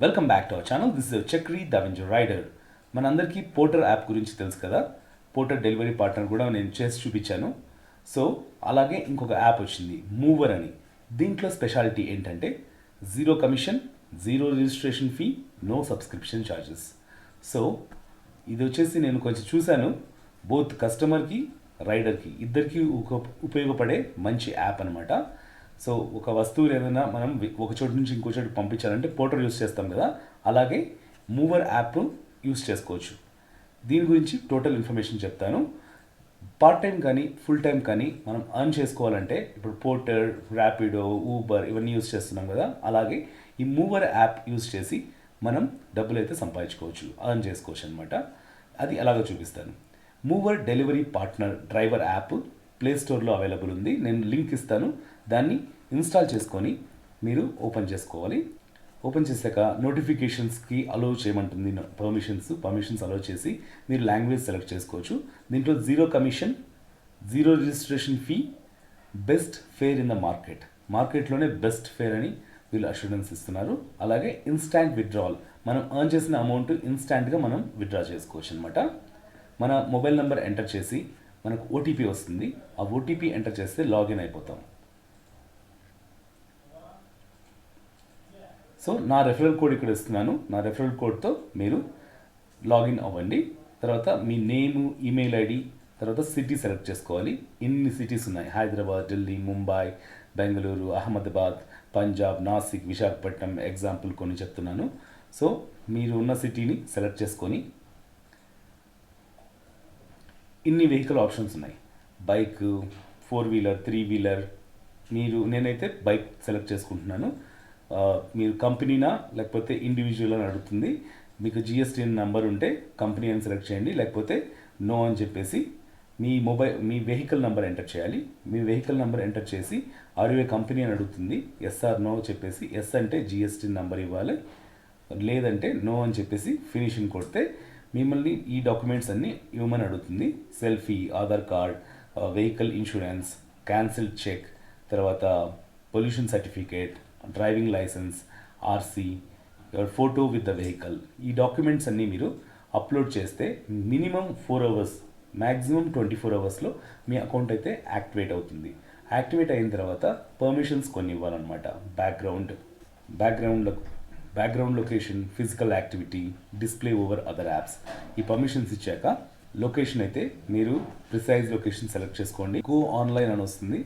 Welcome back to our channel. This is Chakri Davinji rider. మనందరికీ Porter app గురించి తెలుసు కదా. పోర్టర్ డెలివరీ పార్ట్నర్ కూడా నేను చేసి చూపించాను. సో అలాగే ఇంకొక యాప్ వచ్చింది మూవర్ అని. దీంట్లో స్పెషాలిటీ ఏంటంటే zero commission, zero registration fee, no subscription charges. So ఇది వచ్చేసి నేను కొంచెం చూశాను. బోత్ కస్టమర్కి రైడర్కి ఇద్దరికి ఉపయోగపడే మంచి యాప్ అనమాట. సో ఒక వస్తువులు ఏదైనా మనం ఒక చోటు నుంచి ఇంకో చోటు పంపించాలంటే పోర్టర్ యూస్ చేస్తాం కదా, అలాగే మూవర్ యాప్ యూస్ చేసుకోవచ్చు. దీని గురించి టోటల్ ఇన్ఫర్మేషన్ చెప్తాను. పార్ట్ టైం కానీ ఫుల్ టైం కానీ మనం ఎర్న్ చేసుకోవాలంటే ఇప్పుడు పోర్టర్, ర్యాపిడో, ఊబర్ ఇవన్నీ యూస్ చేస్తున్నాం కదా, అలాగే ఈ మూవర్ యాప్ యూస్ చేసి మనం డబ్బులు అయితే సంపాదించుకోవచ్చు, ఎర్న్ చేసుకోవచ్చు అనమాట. అది ఎలాగో చూపిస్తాను. Mover delivery partner driver app play స్టోర్లో అవైలబుల్ ఉంది. నేను లింక్ ఇస్తాను, దాన్ని ఇన్స్టాల్ చేసుకొని మీరు ఓపెన్ చేసుకోవాలి. ఓపెన్ చేశాక నోటిఫికేషన్స్కి అలౌ చేయమంటుంది. పర్మిషన్స్ అలౌ చేసి మీరు లాంగ్వేజ్ సెలెక్ట్ చేసుకోవచ్చు. దీంట్లో zero commission, zero registration fee, best fair in the మార్కెట్లోనే బెస్ట్ ఫేర్ అని వీళ్ళు అష్యూరెన్స్ ఇస్తున్నారు. అలాగే ఇన్స్టాంట్ విత్డ్రావల్, మనం ఎర్న్ చేసిన అమౌంట్ ఇన్స్టాంట్గా మనం విత్డ్రా చేసుకోవచ్చు అనమాట. మన మొబైల్ నెంబర్ ఎంటర్ చేసి మనకు ఓటీపీ వస్తుంది. ఆ ఓటీపీ ఎంటర్ చేస్తే లాగిన్ అయిపోతాం. సో నా రెఫరల్ కోడ్ ఇక్కడ ఇస్తున్నాను. నా రెఫరల్ కోడ్తో మీరు లాగిన్ అవ్వండి. తర్వాత మీ నేము, ఈమెయిల్ ఐడి, తర్వాత సిటీ సెలెక్ట్ చేసుకోవాలి. ఇన్ని సిటీస్ ఉన్నాయి: హైదరాబాద్, ఢిల్లీ, ముంబై, బెంగళూరు, అహ్మదాబాద్, పంజాబ్, నాసిక్, విశాఖపట్నం, ఎగ్జాంపుల్ కొన్ని చెప్తున్నాను. సో మీరు ఉన్న సిటీని సెలెక్ట్ చేసుకొని ఇన్ని వెహికల్ ఆప్షన్స్ ఉన్నాయి. బైక్, 4-వీలర్, 3-వీలర్. నేనైతే బైక్ సెలెక్ట్ చేసుకుంటున్నాను. మీరు కంపెనీనా లేకపోతే ఇండివిజువల్ అని అడుగుతుంది. మీకు జిఎస్టీ నెంబర్ ఉంటే కంపెనీ అని సెలెక్ట్ చేయండి, లేకపోతే నో అని చెప్పేసి మీ వెహికల్ నెంబర్ ఎంటర్ చేయాలి. మీ వెహికల్ నెంబర్ ఎంటర్ చేసి ఆర్వే కంపెనీ అని అడుగుతుంది. ఎస్ ఆర్ నో చెప్పేసి, ఎస్ అంటే జిఎస్టీ నెంబర్ ఇవ్వాలి, లేదంటే నో అని చెప్పేసి ఫినిషింగ్ కొడితే మిమ్మల్ని ఈ డాక్యుమెంట్స్ అన్నీ ఇవ్వమని అడుగుతుంది. Selfie, Aadhaar card, vehicle insurance, cancel cheque, తర్వాత pollution certificate, driving licence, RC, your photo with the vehicle. ఈ డాక్యుమెంట్స్ అన్నీ మీరు అప్లోడ్ చేస్తే మినిమం 4 అవర్స్, మ్యాక్సిమం 24 అవర్స్లో మీ అకౌంట్ అయితే యాక్టివేట్ అవుతుంది. యాక్టివేట్ అయిన తర్వాత పర్మిషన్స్ కొన్ని ఇవ్వాలన్నమాట. Background location, physical activity, display over other apps. ఈ పర్మిషన్స్ ఇచ్చాక లొకేషన్ అయితే మీరు ప్రిసైజ్ లొకేషన్ సెలెక్ట్ చేసుకోండి. గో ఆన్లైన్ అని వస్తుంది.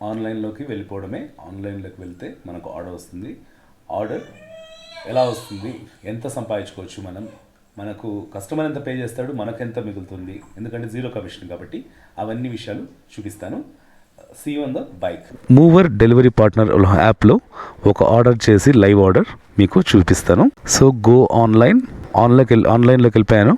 ఆన్లైన్లోకి వెళ్ళిపోవడమే. ఆన్లైన్లోకి వెళ్తే మనకు ఆర్డర్ వస్తుంది. ఆర్డర్ ఎలా వస్తుంది, ఎంత సంపాదించుకోవచ్చు మనకు కస్టమర్ ఎంత పే చేస్తాడు, మనకెంత మిగులుతుంది, ఎందుకంటే జీరో కమిషన్ కాబట్టి అవన్నీ విషయాలు చూపిస్తాను. See on the bike. Mover delivery partner యాప్లో ఒక ఆర్డర్ చేసి లైవ్ ఆర్డర్ మీకు చూపిస్తాను. సో గో ఆన్లైన్లోకి వెళ్ళిపోయాను.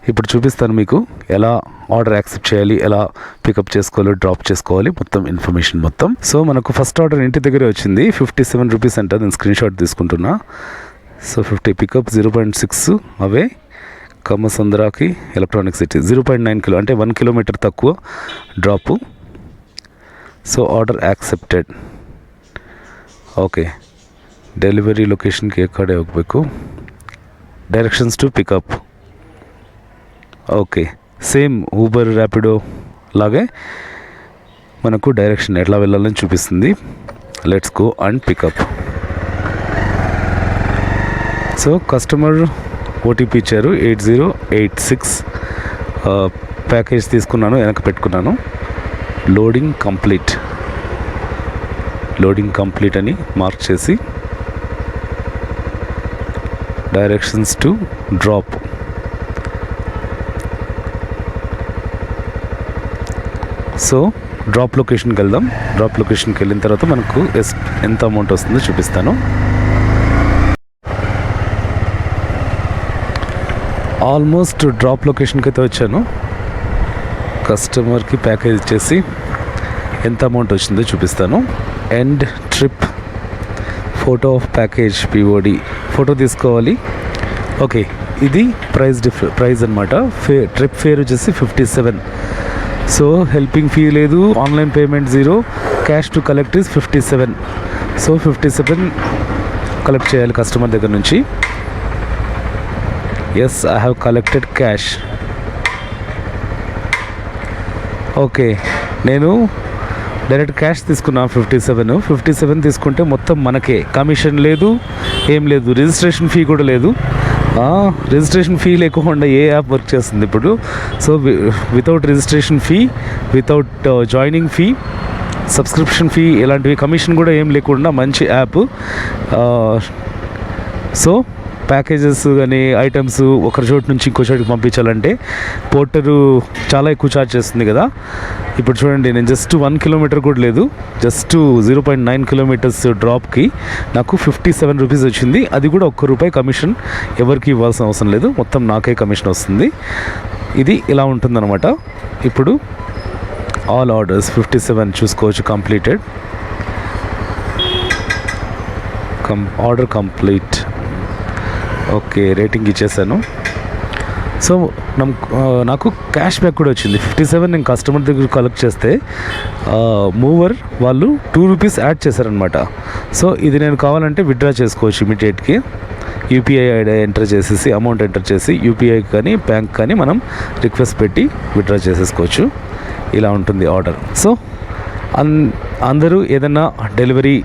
ఇప్పుడు చూపిస్తాను మీకు ఎలా ఆర్డర్ యాక్సెప్ట్ చేయాలి, ఎలా పికప్ చేసుకోవాలి, డ్రాప్ చేసుకోవాలి, మొత్తం ఇన్ఫర్మేషన్ మొత్తం. సో మనకు ఫస్ట్ ఆర్డర్ ఇంటి దగ్గరే వచ్చింది. 57 రూపీస్ అంట. నేను స్క్రీన్ షాట్ తీసుకుంటున్నా. సో 50 పికప్, 0.6 అవే కమ్మసంద్రాకి ఎలక్ట్రానిక్ సిటీ, 0.9 కిలో అంటే 1 కిలోమీటర్ తక్కువ drop. So order accepted. Okay, delivery లొకేషన్కి ఎక్కడే ಹೋಗಬೇಕು, directions to pickup. Okay, same Uber, Rapido లాగే మనకు డైరెక్షన్ ఎట్లా వెళ్ళాలని చూపిస్తుంది. Let's go and pickup. So customer OTP ఇచ్చారు 8086. ప్యాకేజ్ తీసుకున్నాను, వెనక పెట్టుకున్నాను. లోడింగ్ కంప్లీట్ అని మార్క్ చేసి directions to drop. So drop లొకేషన్కి వెళ్దాం. డ్రాప్ లొకేషన్కి వెళ్ళిన తర్వాత మనకు ఎంత అమౌంట్ వస్తుందో చూపిస్తాను. ఆల్మోస్ట్ డ్రాప్ లొకేషన్కి అయితే వచ్చాను. కస్టమర్కి ప్యాకేజ్ ఇచ్చేసి ఎంత అమౌంట్ వచ్చిందో చూపిస్తాను. End trip, photo of package, POD photo తీసుకోవాలి. ఓకే, ఇది ప్రైస్ అనమాట. ట్రిప్ ఫేర్ వచ్చేసి 57. సో హెల్పింగ్ ఫీ లేదు, online payment 0, cash to collect is 57. So 57 collect చేయాలి కస్టమర్ దగ్గర నుంచి. Yes, I have collected cash. Okay, నేను డైరెక్ట్ క్యాష్ తీసుకున్నా 57 తీసుకుంటే మొత్తం మనకే, కమిషన్ లేదు, ఏం లేదు, రిజిస్ట్రేషన్ ఫీ కూడా లేదు. రిజిస్ట్రేషన్ ఫీ లేకుండా ఏ యాప్ వర్క్ చేస్తుంది ఇప్పుడు? So without registration fee, without joining fee, subscription fee, ఇలాంటివి కమిషన్ కూడా ఏం లేకుండా మంచి యాప్. సో ప్యాకేజెస్ కానీ ఐటమ్స్ ఒకరి చోటు నుంచి ఇంకో చోటుకి పంపించాలంటే పోర్టరు చాలా ఎక్కువ ఛార్జ్ చేస్తుంది కదా. ఇప్పుడు చూడండి, నేను జస్ట్ 1 కిలోమీటర్ కూడా లేదు, జస్ట్ 0.9 కిలోమీటర్స్ డ్రాప్కి నాకు 57 రూపీస్ వచ్చింది. అది కూడా ₹1 కమిషన్ ఎవరికి ఇవ్వాల్సిన అవసరం లేదు, మొత్తం నాకే కమిషన్ వస్తుంది. ఇది ఇలా ఉంటుందన్నమాట. ఇప్పుడు ఆల్ ఆర్డర్స్ 57 చూసుకోవచ్చు, completed, order complete. Okay, rating ఇచ్చేసాను. సో నాకు క్యాష్ బ్యాక్ కూడా వచ్చింది. 57 నేను కస్టమర్ దగ్గర కలెక్ట్ చేస్తే మూవర్ వాళ్ళు ₹2 యాడ్ చేశారనమాట. సో ఇది నేను కావాలంటే విత్డ్రా చేసుకోవచ్చు ఇమీడియట్కి. యూపీఐ ఐడి ఎంటర్ చేసేసి, అమౌంట్ ఎంటర్ చేసి, యూపీఐ కానీ బ్యాంక్ కానీ మనం రిక్వెస్ట్ పెట్టి విత్డ్రా చేసేసుకోవచ్చు. ఇలా ఉంటుంది ఆర్డర్. సో అందరూ ఏదైనా డెలివరీ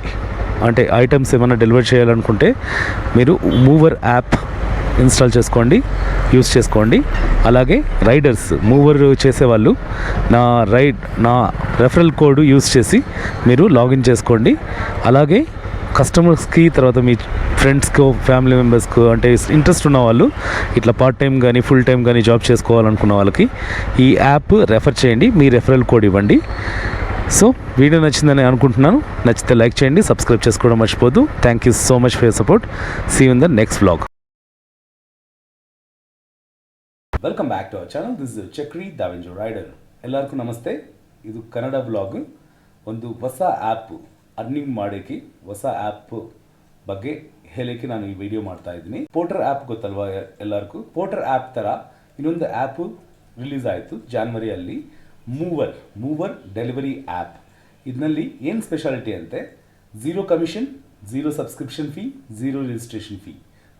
అంటే ఐటమ్స్ ఏమైనా డెలివరీ చేయాలనుకుంటే మీరు మూవర్ యాప్ ఇన్స్టాల్ చేసుకోండి, యూస్ చేసుకోండి. అలాగే రైడర్స్, మూవర్ చేసేవాళ్ళు నా రెఫరల్ కోడ్ యూస్ చేసి మీరు లాగిన్ చేసుకోండి. అలాగే కస్టమర్స్కి, తర్వాత మీ ఫ్రెండ్స్కో, ఫ్యామిలీ మెంబర్స్కో, అంటే ఇంట్రెస్ట్ ఉన్న వాళ్ళు, ఇట్లా పార్ట్ టైం కానీ ఫుల్ టైం కానీ జాబ్ చేసుకోవాలనుకున్న వాళ్ళకి ఈ యాప్ రెఫర్ చేయండి, మీ రెఫరల్ కోడ్ ఇవ్వండి. సో వీడియో నచ్చిందని అనుకుంటున్నాను. నచ్చితే లైక్ చేయండి, సబ్స్క్రైబ్ చేసుకోవడం మర్చిపోద్దు. Thank you so much for your support. See you in the next vlog. Welcome back to our channel. This is Chakri Davenj rider. ಎಲ್ಲರಿಗೂ ನಮಸ್ತೆ. ಇದು ಕನ್ನಡ ವ್ಲಾಗ್. ಒಂದು ಹೊಸ ಆ್ಯಪ್ ಅರ್ನಿಂಗ್ ಮಾಡೋಕ್ಕೆ, ಹೊಸ ಆ್ಯಪ್ ಬಗ್ಗೆ ಹೇಳೋಕ್ಕೆ ನಾನು ಈ ವಿಡಿಯೋ ಮಾಡ್ತಾ ಇದ್ದೀನಿ. ಪೋರ್ಟರ್ ಆ್ಯಪ್ ಗೊತ್ತಲ್ವಾ ಎಲ್ಲರಿಗೂ? ಪೋರ್ಟರ್ ಆ್ಯಪ್ ಥರ ಇನ್ನೊಂದು ಆ್ಯಪ್ ರಿಲೀಸ್ ಆಯಿತು ಜಾನ್ವರಿಯಲ್ಲಿ, ಮೂವರ್ ಡೆಲಿವರಿ ಆ್ಯಪ್. ಇದರಲ್ಲಿ ಏನು ಸ್ಪೆಷಾಲಿಟಿ ಅಂತೆ, 0 commission, 0 subscription fee, 0 registration fee.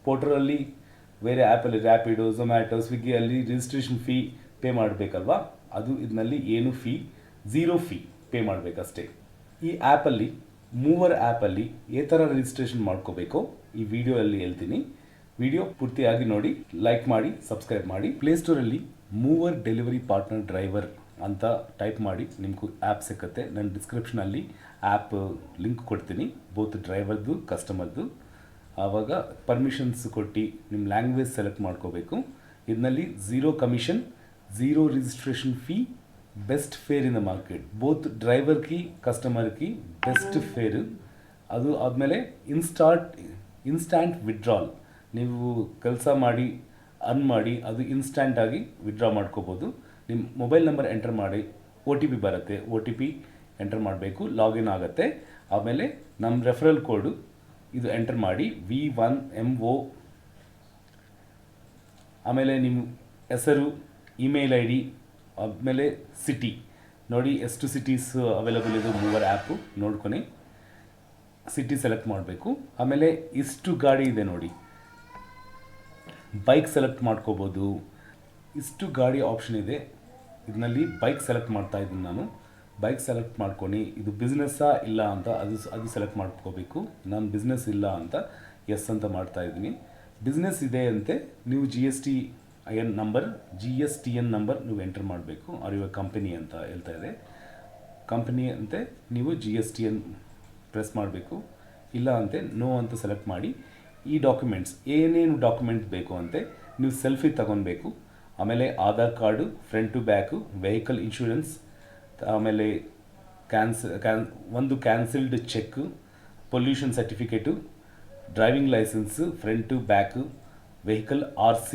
ಪೋರ್ಟರಲ್ಲಿ ಬೇರೆ ಆ್ಯಪಲ್ಲಿ ರ್ಯಾಪಿಡೋ, ಝೊಮ್ಯಾಟೊ, ಸ್ವಿಗ್ಗಿಯಲ್ಲಿ ರಿಜಿಸ್ಟ್ರೇಷನ್ ಫೀ ಪೇ ಮಾಡಬೇಕಲ್ವಾ, ಅದು ಇದರಲ್ಲಿ ಏನು ಫೀ, 0 ಫೀ ಪೇ ಮಾಡಬೇಕಷ್ಟೇ. ಈ ಆ್ಯಪಲ್ಲಿ, ಮೂವರ್ ಆ್ಯಪಲ್ಲಿ ಯಾವ ಥರ ರಿಜಿಸ್ಟ್ರೇಷನ್ ಮಾಡ್ಕೋಬೇಕೋ ಈ ವಿಡಿಯೋಲ್ಲಿ ಹೇಳ್ತೀನಿ. ವಿಡಿಯೋ ಪೂರ್ತಿಯಾಗಿ ನೋಡಿ, ಲೈಕ್ ಮಾಡಿ, ಸಬ್ಸ್ಕ್ರೈಬ್ ಮಾಡಿ. ಪ್ಲೇಸ್ಟೋರಲ್ಲಿ ಮೂವರ್ ಡೆಲಿವರಿ ಪಾರ್ಟ್ನರ್ ಡ್ರೈವರ್ ಅಂತ ಟೈಪ್ ಮಾಡಿ ನಿಮಗೂ ಆ್ಯಪ್ ಸಿಕ್ಕತ್ತೆ. ನಾನು ಡಿಸ್ಕ್ರಿಪ್ಷನಲ್ಲಿ ಆ್ಯಪ್ ಲಿಂಕ್ ಕೊಡ್ತೀನಿ, ಬೋತ್ ಡ್ರೈವರ್ದು, ಕಸ್ಟಮರ್ದು. ಆವಾಗ ಪರ್ಮಿಷನ್ಸ್ ಕೊಟ್ಟು ನಿಮ್ಮ ಲ್ಯಾಂಗ್ವೇಜ್ ಸೆಲೆಕ್ಟ್ ಮಾಡ್ಕೋಬೇಕು. ಇದರಲ್ಲಿ 0 commission, 0 registration fee, best fair in the market. Both ಡ್ರೈವರ್ಗೆ ಕಸ್ಟಮರ್ಗೆ ಬೆಸ್ಟ್ ಫೇರ್. ಅದು ಆದಮೇಲೆ ಇನ್ಸ್ಟ್ಯಾಂಟ್ ವಿಡ್ರಾಲ್. ನೀವು ಕೆಲಸ ಮಾಡಿ ಅರ್ನ್ ಮಾಡಿ ಅದು ಇನ್ಸ್ಟ್ಯಾಂಟಾಗಿ ವಿಡ್ರಾ ಮಾಡ್ಕೋಬೋದು. ನಿಮ್ಮ ಮೊಬೈಲ್ ನಂಬರ್ ಎಂಟರ್ ಮಾಡಿ, OTP ಬರುತ್ತೆ, OTP ಎಂಟರ್ ಮಾಡಬೇಕು, ಲಾಗಿನ್ ಆಗುತ್ತೆ. ಆಮೇಲೆ ನಮ್ಮ ರೆಫರಲ್ ಕೋಡು ಇದು ಎಂಟರ್ ಮಾಡಿ, V1MO. ಆಮೇಲೆ ನಿಮ್ಮ ಹೆಸರು, ಇಮೇಲ್ ID, ಆಮೇಲೆ ಸಿಟಿ ನೋಡಿ, ಎಷ್ಟು ಸಿಟೀಸ್ ಅವೈಲೇಬಲ್ ಇದೆ ಮೂವರ್ ಆ್ಯಪು ನೋಡ್కొని ಸಿಟಿ ಸೆಲೆಕ್ಟ್ ಮಾಡಬೇಕು. ಆಮೇಲೆ ಇಷ್ಟು ಗಾಡಿ ಇದೆ ನೋಡಿ, ಬೈಕ್ ಸೆಲೆಕ್ಟ್ ಮಾಡ್ಕೋಬೋದು. ಇಷ್ಟು ಗಾಡಿ ಆಪ್ಷನ್ ಇದೆ. ಇದರಲ್ಲಿ ಬೈಕ್ ಸೆಲೆಕ್ಟ್ ಮಾಡ್ತಾ ಇದ್ದೀನಿ ನಾನು. ಬೈಕ್ ಸೆಲೆಕ್ಟ್ ಮಾಡ್ಕೊಂಡು ಇದು ಬಿಸ್ನೆಸ್ಸಾ ಇಲ್ಲ ಅಂತ ಅದು ಸೆಲೆಕ್ಟ್ ಮಾಡ್ಕೋಬೇಕು. ನಾನು ಬಿಸ್ನೆಸ್ ಇಲ್ಲ ಅಂತ ಎಸ್ ಅಂತ ಮಾಡ್ತಾ ಇದ್ದೀನಿ. ಬಿಸ್ನೆಸ್ ಇದೆ ಅಂತೆ ನೀವು GSTN ನಂಬರ್ ನೀವು ಎಂಟರ್ ಮಾಡಬೇಕು. ಅವ್ರ ಇವಾಗ ಕಂಪನಿ ಅಂತ ಹೇಳ್ತಾ ಇದೆ, ಕಂಪನಿ ಅಂತೆ ನೀವು GSTN ಪ್ರೆಸ್ ಮಾಡಬೇಕು. ಇಲ್ಲ ಅಂತೆ ನೋ ಅಂತ ಸೆಲೆಕ್ಟ್ ಮಾಡಿ. ಈ ಡಾಕ್ಯುಮೆಂಟ್ಸ್ ಏನೇನು ಡಾಕ್ಯುಮೆಂಟ್ ಬೇಕು ಅಂತೆ ನೀವು ಸೆಲ್ಫಿ ತಗೊಬೇಕು. ಆಮೇಲೆ Aadhaar card front to back, vehicle insurance, ಆಮೇಲೆ ಒಂದು cancelled cheque, pollution certificate, driving licence front to back, vehicle RC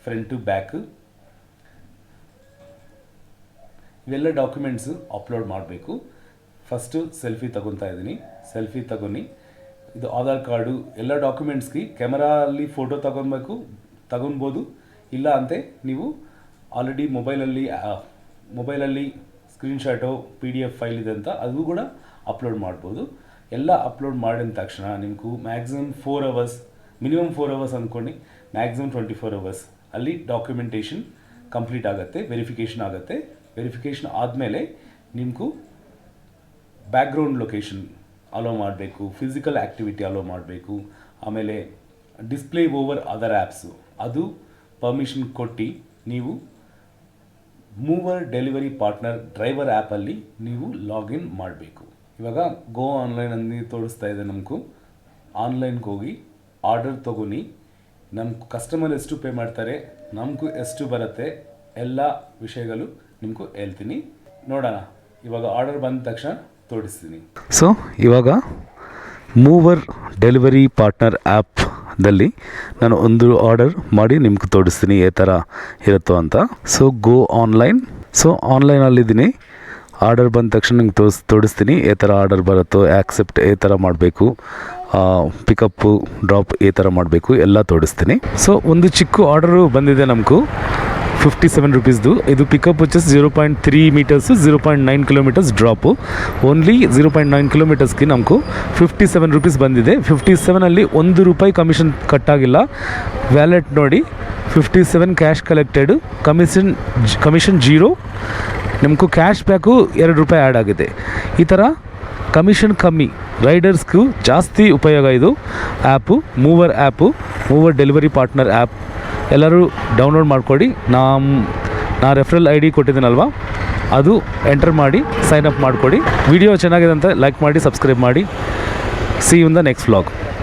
front to back, ಇವೆಲ್ಲ ಡಾಕ್ಯುಮೆಂಟ್ಸು ಅಪ್ಲೋಡ್ ಮಾಡಬೇಕು. ಫಸ್ಟು ಸೆಲ್ಫಿ ತಗೊತಾ ಇದ್ದೀನಿ. ಸೆಲ್ಫಿ ತಗೊನಿ, ಇದು ಆಧಾರ್ ಕಾರ್ಡು ಎಲ್ಲ ಡಾಕ್ಯುಮೆಂಟ್ಸ್ಗೆ ಕ್ಯಾಮರಲ್ಲಿ ಫೋಟೋ ತಗೊಬೋದು. ಇಲ್ಲ ಅಂತೆ ನೀವು ಆಲ್ರೆಡಿ ಮೊಬೈಲಲ್ಲಿ ಸ್ಕ್ರೀನ್ಶಾಟು PDF ಫೈಲ್ ಇದೆ ಅಂತ ಅದು ಕೂಡ ಅಪ್ಲೋಡ್ ಮಾಡ್ಬೋದು. ಎಲ್ಲ ಅಪ್ಲೋಡ್ ಮಾಡಿದ ತಕ್ಷಣ ನಿಮಗೂ ಮ್ಯಾಕ್ಸಿಮಮ್ 4 hours, ಮಿನಿಮಮ್ 4 hours ಅಂದ್ಕೊಂಡು ಮ್ಯಾಕ್ಸಿಮಮ್ 24 hours ಅಲ್ಲಿ ಡಾಕ್ಯುಮೆಂಟೇಷನ್ ಕಂಪ್ಲೀಟ್ ಆಗುತ್ತೆ, ವೆರಿಫಿಕೇಷನ್ ಆಗುತ್ತೆ. ವೆರಿಫಿಕೇಷನ್ ಆದಮೇಲೆ ನಿಮಗೂ ಬ್ಯಾಕ್ಗ್ರೌಂಡ್ ಲೊಕೇಶನ್ ಅಲೋ ಮಾಡಬೇಕು, ಫಿಸಿಕಲ್ ಆ್ಯಕ್ಟಿವಿಟಿ ಅಲೋ ಮಾಡಬೇಕು, ಆಮೇಲೆ ಡಿಸ್ಪ್ಲೇ ಓವರ್ ಅದರ್ ಆ್ಯಪ್ಸು ಅದು ಪರ್ಮಿಷನ್ ಕೊಟ್ಟು ನೀವು ಮೂವರ್ ಡೆಲಿವರಿ ಪಾರ್ಟ್ನರ್ ಡ್ರೈವರ್ ಆ್ಯಪಲ್ಲಿ ನೀವು ಲಾಗಿನ್ ಮಾಡಬೇಕು. ಇವಾಗ ಗೋ ಆನ್ಲೈನ್ ಅಂದು ತೋರಿಸ್ತಾ ಇದೆ ನಮಗೂ. ಆನ್ಲೈನ್ಗೆ ಹೋಗಿ ಆರ್ಡರ್ ತೊಗೊನಿ, ನಮ್ಮ ಕಸ್ಟಮರ್ ಎಷ್ಟು ಪೇ ಮಾಡ್ತಾರೆ, ನಮಗೂ ಎಷ್ಟು ಬರುತ್ತೆ, ಎಲ್ಲ ವಿಷಯಗಳು ನಿಮಗೂ ಹೇಳ್ತೀನಿ. ನೋಡೋಣ, ಇವಾಗ ಆರ್ಡರ್ ಬಂದ ತಕ್ಷಣ ತೋರಿಸ್ತೀನಿ. ಸೊ ಇವಾಗ ಮೂವರ್ ಡೆಲಿವರಿ ಪಾರ್ಟ್ನರ್ ಆ್ಯಪ್ದಲ್ಲಿ ನಾನು ಒಂದು ಆರ್ಡರ್ ಮಾಡಿ ನಿಮ್ಗೆ ತೋರಿಸ್ತೀನಿ ಯಾವ ಥರ ಇರುತ್ತೋ ಅಂತ. So go online. ಸೊ ಆನ್ಲೈನಲ್ಲಿದ್ದೀನಿ. ಆರ್ಡರ್ ಬಂದ ತಕ್ಷಣ ನಿಮ್ಗೆ ತೋರಿಸ್ತೀನಿ ಯಾವ ಥರ ಆರ್ಡರ್ ಬರುತ್ತೋ, ಆ್ಯಕ್ಸೆಪ್ಟ್ ಯಾವ ಥರ ಮಾಡಬೇಕು, ಪಿಕಪ್ಪು ಡ್ರಾಪ್ ಈ ಥರ ಮಾಡಬೇಕು ಎಲ್ಲ ತೋರಿಸ್ತೀನಿ. ಸೊ ಒಂದು ಚಿಕ್ಕ ಆರ್ಡರು ಬಂದಿದೆ ನಮಗೂ 57 rupeesದು. ಇದು ಪಿಕಪ್ వచ్చేసి 0.3 meters 0.9 kilometers ಡ್ರಾಪು. ಓನ್ಲಿ 0.9 kilometersಗೆ ನಮಗೂ 57 rupees ಬಂದಿದೆ. 57ಅಲ್ಲಿ ₹1 ಕಮಿಷನ್ ಕಟ್ಟಾಗಿಲ್ಲ. ವ್ಯಾಲೆಟ್ ನೋಡಿ 57 ಕ್ಯಾಶ್ ಕಲೆಕ್ಟೆಡ್, ಕಮಿಷನ್ 0. ನಮಗೂ ಕ್ಯಾಶ್ ಬ್ಯಾಕು ₹2 ಆ್ಯಡ್ ಆಗಿದೆ. ಈ ಥರ ಕಮಿಷನ್ ಕಮ್ಮಿ, ರೈಡರ್ಸ್ಗೂ ಜಾಸ್ತಿ ಉಪಯೋಗ ಇದು app. Mower delivery partner app ಎಲ್ಲರೂ ಡೌನ್ಲೋಡ್ ಮಾಡಿಕೊಡಿ. ನಾ ರೆಫರಲ್ ID ಕೊಟ್ಟಿದ್ದೀನಲ್ವ, ಅದು ಎಂಟರ್ ಮಾಡಿ ಸೈನ್ ಅಪ್ ಮಾಡಿಕೊಡಿ. ವಿಡಿಯೋ ಚೆನ್ನಾಗಿದೆ ಅಂತ ಲೈಕ್ ಮಾಡಿ, ಸಬ್ಸ್ಕ್ರೈಬ್ ಮಾಡಿ. See you in the next vlog.